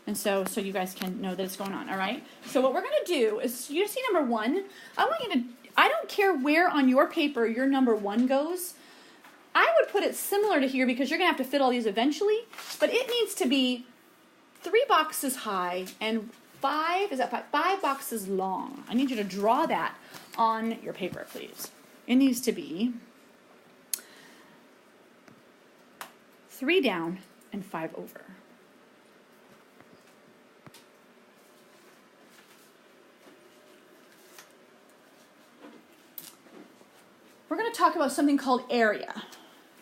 And so you guys can know that it's going on, all right? So what we're going to do is, you see number 1? I don't care where on your paper your number 1 goes. I would put it similar to here because you're going to have to fit all these eventually. But it needs to be 3 boxes high and 5 boxes long. I need you to draw that on your paper, please. It needs to be 3 down and 5 over. We're going to talk about something called area.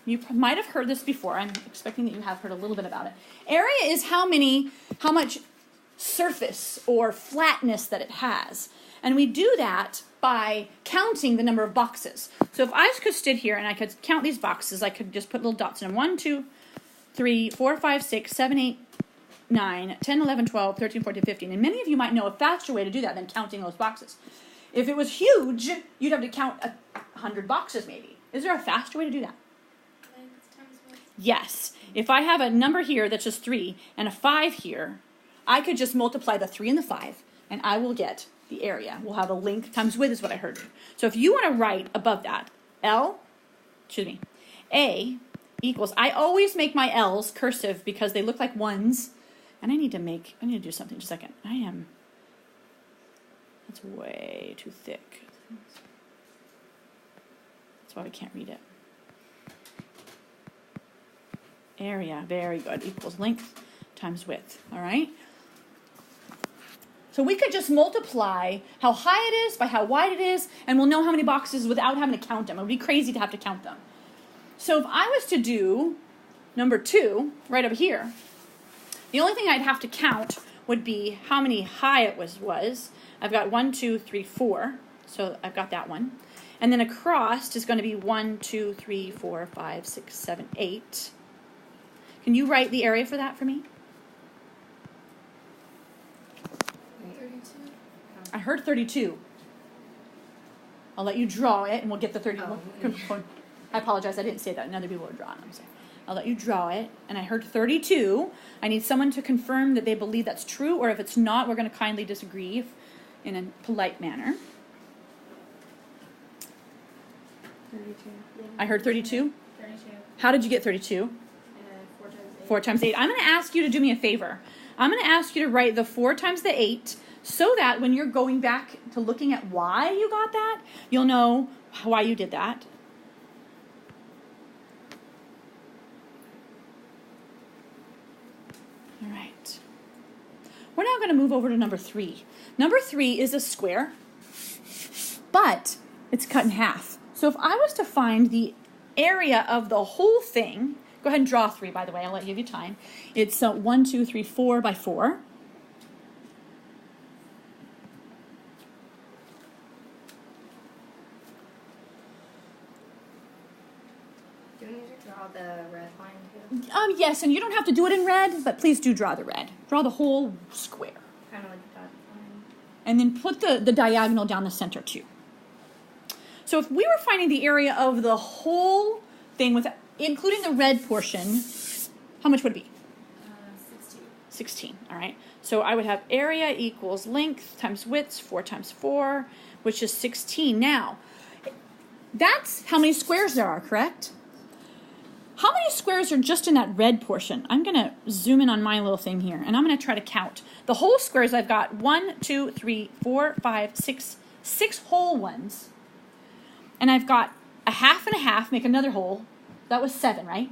You might have heard this before. I'm expecting that you have heard a little bit about it. Area is how much surface or flatness that it has. And we do that by counting the number of boxes. So if I could sit here and I could count these boxes, I could just put little dots in them. 1, 2, 3, 4, 5, 6, 7, 8, 9, 10, 11, 12, 13, 14, 15. And many of you might know a faster way to do that than counting those boxes. If it was huge, you'd have to count 100 boxes maybe. Is there a faster way to do that? Yes. If I have a number here that's just 3 and a 5 here, I could just multiply the 3 and the 5 and I will get the area. We'll have a length times width is what I heard. So if you want to write above that, A equals, I always make my L's cursive because they look like 1s. And I need to do something. Just a second. That's way too thick. That's why we can't read it. Area, very good, equals length times width, all right? So we could just multiply how high it is by how wide it is, and we'll know how many boxes without having to count them. It would be crazy to have to count them. So if I was to do number 2, right over here, the only thing I'd have to count would be how many high it was. I've got 1, 2, 3, 4, so I've got that one. And then across is going to be 1, 2, 3, 4, 5, 6, 7, 8. Can you write the area for that for me? 32. I heard 32. I'll let you draw it, and we'll get the 31. Oh. I apologize, I didn't say that. And other people were drawing them. So I'll let you draw it. And I heard 32. I need someone to confirm that they believe that's true, or if it's not, we're going to kindly disagree in a polite manner. 32. I heard 32. 32. How did you get 32? 4 times 8. I'm going to ask you to do me a favor. I'm going to ask you to write the 4 times the 8 so that when you're going back to looking at why you got that, you'll know why you did that. All right. We're now going to move over to number 3. Number 3 is a square, but it's cut in half. So if I was to find the area of the whole thing, go ahead and draw 3, by the way. I'll let you give you time. It's 1, 2, 3, 4 by 4. Do we need to draw the red line too? Yes, and you don't have to do it in red, but please do draw the red. Draw the whole square. Kind of like a dotted line. And then put the diagonal down the center too. So if we were finding the area of the whole thing, including the red portion, how much would it be? 16. 16, all right. So I would have area equals length times width, 4 times 4, which is 16. Now, that's how many squares there are, correct? How many squares are just in that red portion? I'm going to zoom in on my little thing here, and I'm going to try to count. The whole squares I've got 1, 2, 3, 4, 5, 6 whole ones. And I've got a half and a half, make another whole. That was 7, right?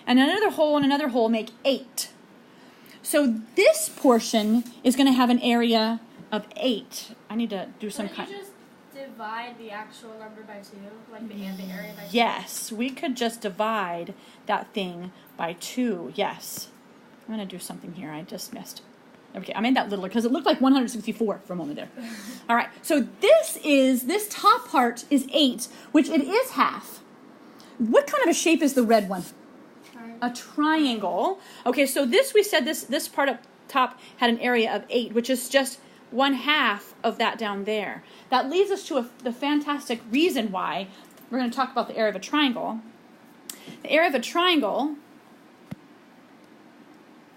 And another whole make 8. So this portion is going to have an area of 8. I need to do some kind. Couldn't you just divide the actual number by 2, like the area by 2? Yes, we could just divide that thing by 2. Yes, I'm going to do something here. I just missed. Okay, I made that littler because it looked like 164 for a moment there. All right, so this top part is 8, which it is half. What kind of a shape is the red one? A triangle. Okay, so we said this part up top had an area of 8, which is just 1/2 of that down there. That leads us to the fantastic reason why we're going to talk about the area of a triangle. The area of a triangle,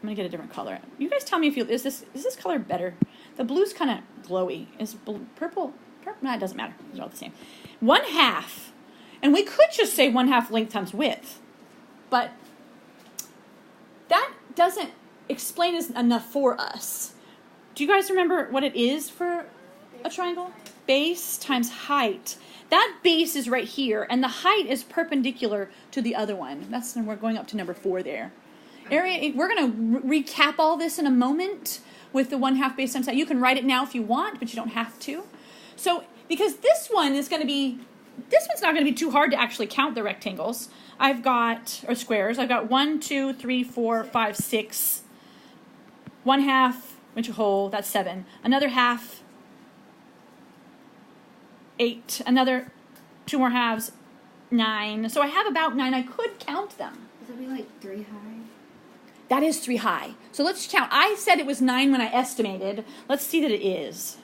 going to get a different color. You guys tell me if is this color better? The blue's kind of glowy. Is purple? No, it doesn't matter. It's all the same. 1/2. And we could just say 1/2 length times width. But that doesn't explain enough for us. Do you guys remember what it is for a triangle? Base times height. That base is right here, and the height is perpendicular to the other one. We're going up to number 4 there. Area. We're going to recap all this in a moment with the 1/2 base times height. You can write it now if you want, but you don't have to. So, because this one's not going to be too hard to actually count the rectangles. Squares. I've got 1, 2, 3, 4, 5, 6. 1/2 into a whole. That's 7. Another half. 8. Another 2 more halves. 9. So I have about 9. I could count them. Would that be like 3 high? That is 3 high. So let's count. I said it was 9 when I estimated. Let's see that it is.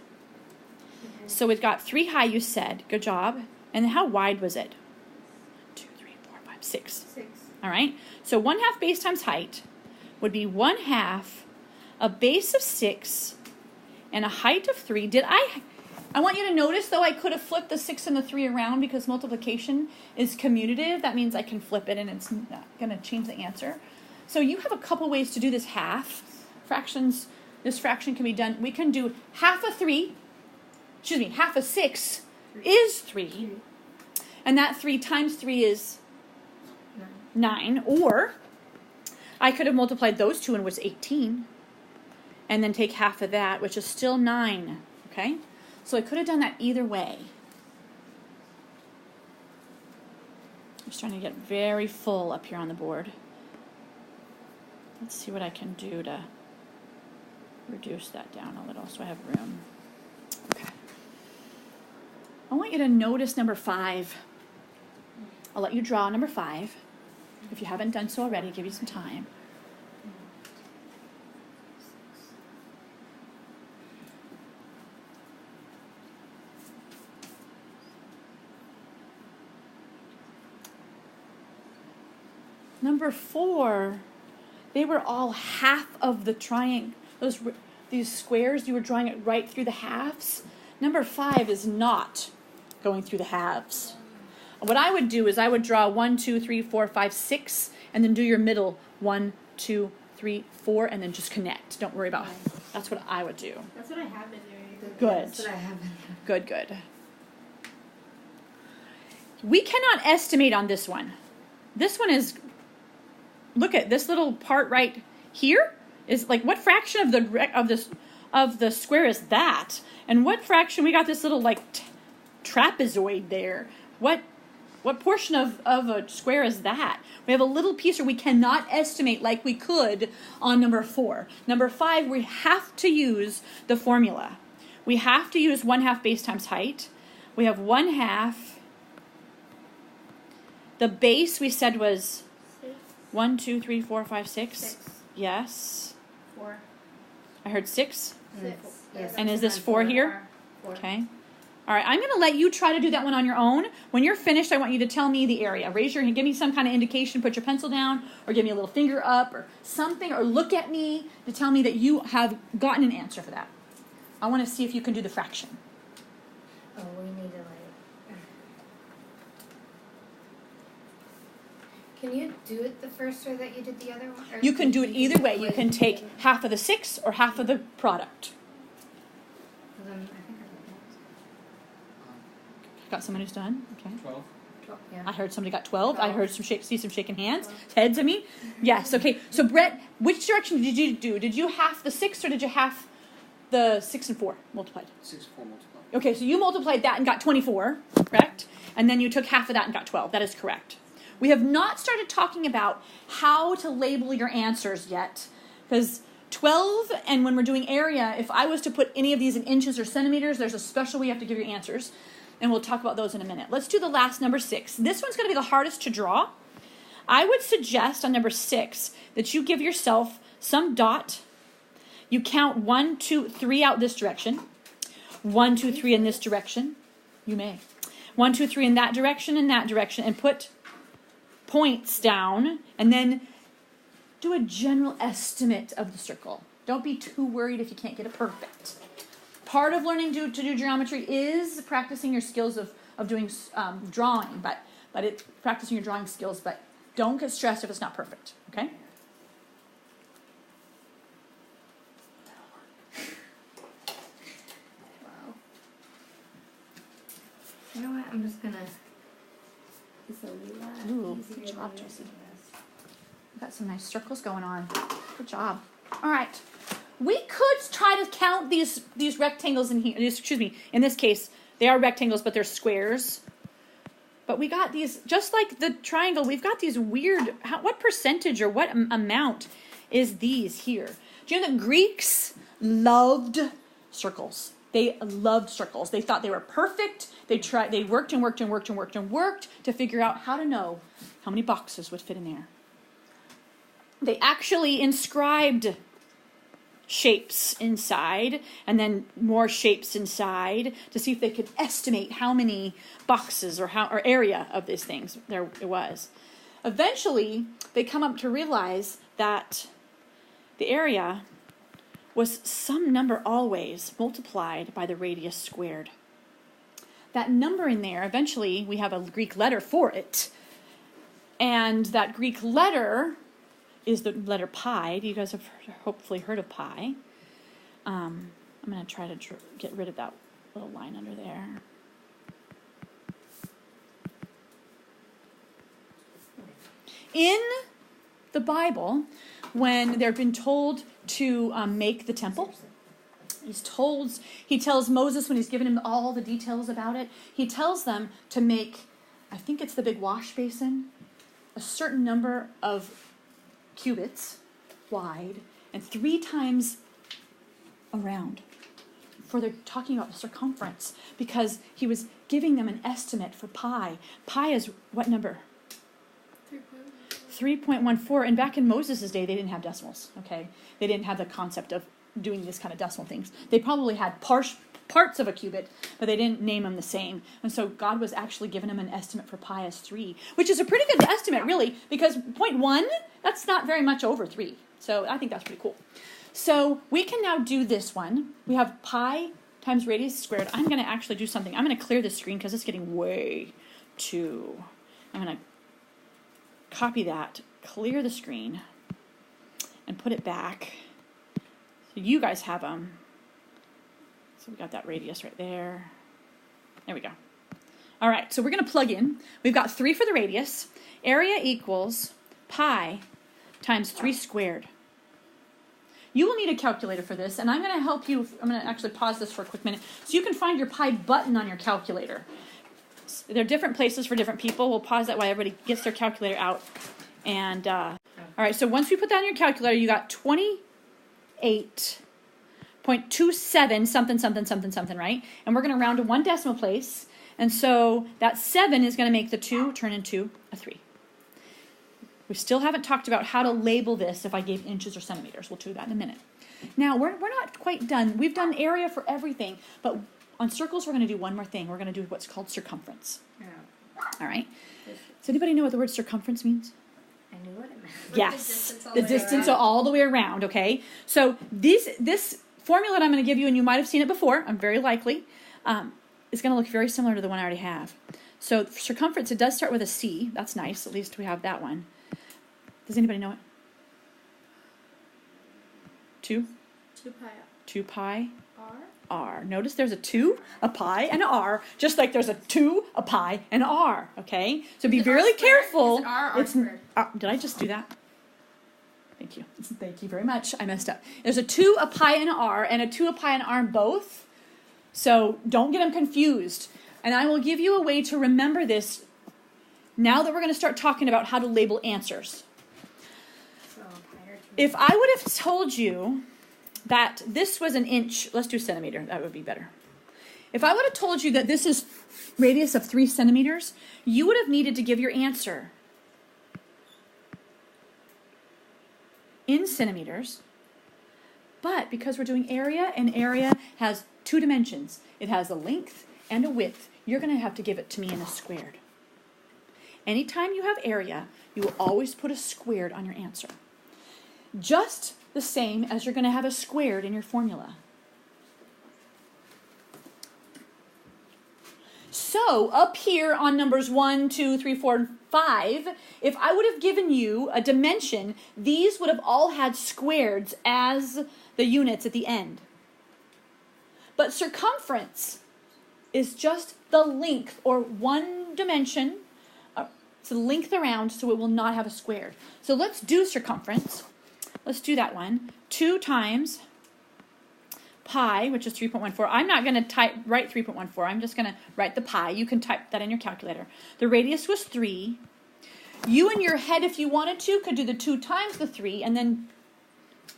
Okay. So we've got 3 high, you said. Good job. And how wide was it? 2, 3, 4, 5, 6. 6. All right. So 1/2 base times height would be 1/2 a base of 6 and a height of 3. I want you to notice, though, I could have flipped the 6 and the 3 around because multiplication is commutative. That means I can flip it and it's not going to change the answer. So you have a couple ways to do this half. Fractions, this fraction can be done. We can do half of 6 is 3. And that 3 times 3 is 9. Or I could have multiplied those two and was 18. And then take half of that, which is still 9. Okay? So I could have done that either way. I'm just trying to get very full up here on the board. Let's see what I can do to reduce that down a little so I have room. Okay. I want you to notice number 5. I'll let you draw number 5. If you haven't done so already, give you some time. Number 4, they were all half of the triangle. These squares, you were drawing it right through the halves. Number 5 is not going through the halves. What I would do is I would draw 1, 2, 3, 4, 5, 6, and then do your middle 1, 2, 3, 4, and then just connect. Don't worry about it. That's what I would do. That's what I have been doing. Good. That's what I have been Good, doing. good. We cannot estimate on this one. This one is, look at this little part right here is like, what fraction of the square is that? And what fraction, we got this little like trapezoid there. What portion of a square is that? We have a little piece where we cannot estimate like we could on number 4. Number 5, we have to use the formula. We have to use 1/2 base times height. We have 1/2. The base we said was 1, 2, 3, 4, 5, 6. 6. Yes. 4. I heard 6. 6. Yes. And is this 4 here? 4. Okay. All right, I'm going to let you try to do that one on your own. When you're finished, I want you to tell me the area. Raise your hand, give me some kind of indication, put your pencil down, or give me a little finger up, or something, or look at me to tell me that you have gotten an answer for that. I want to see if you can do the fraction. Oh, we need to like... Can you do it the first way that you did the other one? Or You can do it either way. You split can it take together? half of the 6 or half of the product. Well, then I think I Got someone who's done? Okay. 12. got 12. Yeah. I heard somebody got 12. I 12. heard see some shaking hands. Heads, I mean. Yes, okay. So, Brett, which direction did you do? Did you half the 6 or did you half the 6 and 4 multiplied? 6, 4 multiplied. Okay, so you multiplied that and got 24, correct? And then you took half of that and got 12. That is correct. We have not started talking about how to label your answers yet, because 12, and when we're doing area, if I was to put any of these in inches or centimeters, there's a special way you have to give your answers, and we'll talk about those in a minute. Let's do the last number 6. This one's going to be the hardest to draw. I would suggest on number 6 that you give yourself some dot. You count 1, 2, 3 out this direction. 1, 2, 3 in this direction. You may. 1, 2, 3 in that direction, and put points down, and then do a general estimate of the circle. Don't be too worried if you can't get it perfect. Part of learning to do geometry is practicing your skills of doing drawing, but it's practicing your drawing skills, but don't get stressed if it's not perfect, okay? Wow. You know what? I'm just gonna. It's a lot Ooh, easier good than job, this Josie. was. We've got some nice circles going on. Good job. All right. We could try to count these rectangles in here. Excuse me. In this case, they are rectangles, but they're squares. But we got these, just like the triangle, we've got these weird, what percentage or what amount is these here? Do you know that Greeks loved circles? They loved circles. They thought they were perfect. They worked and worked and worked and worked and worked to figure out how to know how many boxes would fit in there. They actually inscribed shapes inside and then more shapes inside to see if they could estimate how many boxes or area of these things there it was. Eventually, they come up to realize that the area was some number always multiplied by the radius squared. That number in there, eventually we have a Greek letter for it. And that Greek letter is the letter pi. You guys have hopefully heard of pi. I'm going to try to get rid of that little line under there. In the Bible, when they've been told to make the temple, he tells Moses, when he's given him all the details about it, he tells them to make, I think it's the big wash basin, a certain number of cubits wide and 3 times around. For they're talking about the circumference, because he was giving them an estimate for pi. Pi is what number? 3.14. And back in Moses' day, they didn't have decimals, okay? They didn't have the concept of doing this kind of decimal things. They probably had parts of a cubit, but they didn't name them the same. And so God was actually giving them an estimate for pi as 3, which is a pretty good estimate, really, because 0.1, that's not very much over 3. So I think that's pretty cool. So we can now do this one. We have pi times radius squared. I'm going to actually do something. I'm going to clear the screen because it's getting way too... I'm going to copy that, clear the screen, and put it back. So you guys have them. So we got that radius right there. There we go. All right, so we're going to plug in. We've got 3 for the radius. Area equals pi times 3 squared. You will need a calculator for this, and I'm going to help you. I'm going to actually pause this for a quick minute so you can find your pi button on your calculator. There are different places for different people. We'll pause that while everybody gets their calculator out. And, all right, so once we put that on your calculator, you got 28.27 something, something, something, something, right? And we're going to round to 1 decimal place. And so that 7 is going to make the 2 turn into a 3. We still haven't talked about how to label this if I gave inches or centimeters. We'll do that in a minute. Now, we're not quite done. We've done area for everything, but on circles, we're going to do one more thing. We're going to do what's called circumference. Yeah. All right? Does anybody know what the word circumference means? I knew what it meant. Yes, the distance all the way around, okay? So this formula that I'm going to give you, and you might have seen it before, I'm very likely, is going to look very similar to the one I already have. So circumference, it does start with a C. That's nice. At least we have that one. Does anybody know it? 2? 2 pi 2 pi r. R. Notice there's a 2, a pi, and an R, just like there's a 2, a pi, and an R, okay? So be really careful. Is it R squared? Did I just do that? Thank you. Thank you very much. I messed up. There's a 2, a pi, and an R, and a 2, a pi, and an R in both. So don't get them confused. And I will give you a way to remember this now that we're going to start talking about how to label answers. If I would have told you that this was an inch, let's do centimeter, that would be better. If I would have told you that this is radius of 3 centimeters, you would have needed to give your answer in centimeters. But because we're doing area, and area has 2 dimensions, it has a length and a width, you're going to have to give it to me in a squared. Anytime you have area, you will always put a squared on your answer. just the same as you're going to have a squared in your formula. So up here on numbers 1, 2, 3, 4, and 5, if I would have given you a dimension, these would have all had squareds as the units at the end. But circumference is just the length, or one dimension. It's the length around, so it will not have a squared. So let's do circumference. Let's do that one. 2 times pi, which is 3.14. I'm not going to write 3.14. I'm just going to write the pi. You can type that in your calculator. The radius was 3. You in your head, if you wanted to, could do the 2 times the 3 and then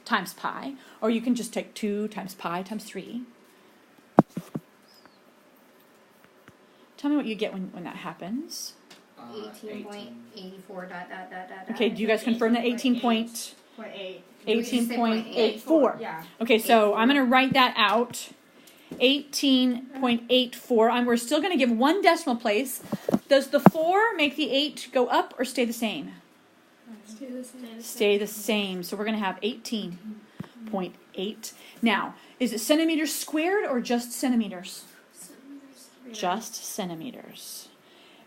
times pi. Or you can just take 2 times pi times 3. Tell me what you get when that hames. 18.84 ... Okay, do you guys confirm that 18.84? Yeah. Okay, so I'm going to write that out. 18.84. We're still going to give one decimal place. Does the 4 make the 8 go up or stay the same? Stay the same. Stay the same. So we're going to have 18.8. Now, is it centimeters squared or just centimeters? Just centimeters.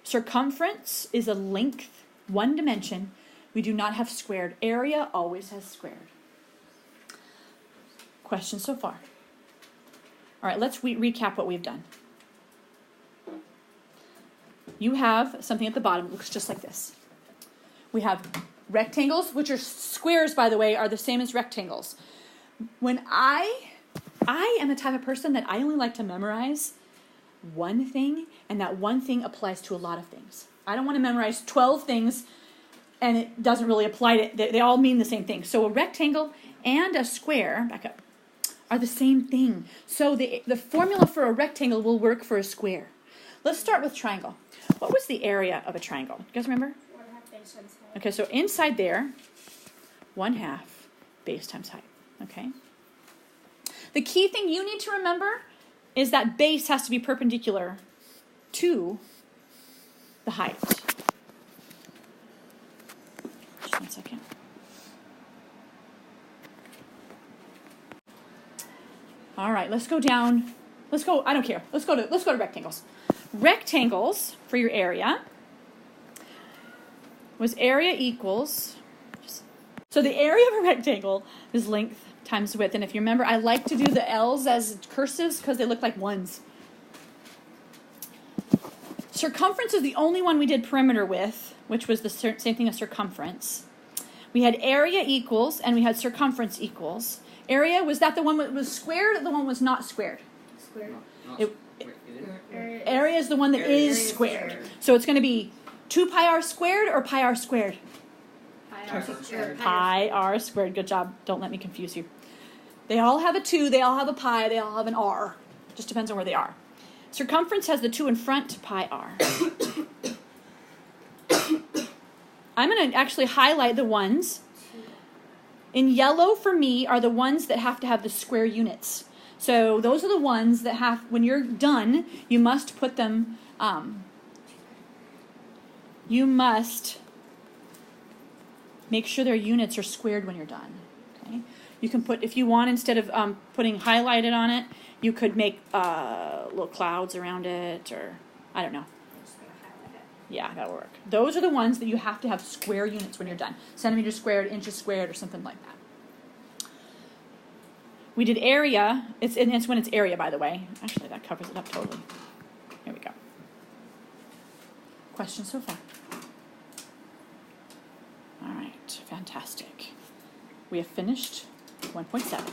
Circumference is a length, one dimension. We do not have squared. Area always has squared. Questions so far? All right, let's recap what we've done. You have something at the bottom. It looks just like this. We have rectangles, which are squares, by the way, are the same as rectangles. When I am the type of person that I only like to memorize one thing, and that one thing applies to a lot of things. I don't want to memorize 12 things and it doesn't really apply to, they all mean the same thing. So a rectangle and a square, back up, are the same thing. So the formula for a rectangle will work for a square. Let's start with triangle. What was the area of a triangle? You guys remember? 1/2 base times height. Okay, so inside there, 1/2 base times height. Okay. The key thing you need to remember is that base has to be perpendicular to the height. Just 1 second. All right, let's go down. Let's go, I don't care. Let's go to rectangles. Rectangles for your area was area equals, so the area of a rectangle is length times width. And if you remember, I like to do the L's as cursives because they look like ones. Circumference is the only one we did perimeter with, which was the same thing as circumference. We had area equals and we had circumference equals. Area, was that the one that was squared or the one was not squared? Squared. Area is the one that is squared. So it's going to be 2 pi r squared or pi r squared? Pi r squared. Good job. Don't let me confuse you. They all have a 2, they all have a pi, they all have an r. Just depends on where they are. Circumference has the 2 in front, pi r. I'm going to actually highlight the ones. In yellow for me are the ones that have to have the square units. So those are the ones that have, when you're done, you must put them, you must make sure their units are squared when you're done. Okay? You can put, if you want, instead of putting highlighted on it, you could make little clouds around it, or I don't know. Yeah, that'll work. Those are the ones that you have to have square units when you're done. Centimeters squared, inches squared, or something like that. We did area. It's when it's area, by the way. Actually, that covers it up totally. Here we go. Questions so far? All right, fantastic. We have finished 1.7.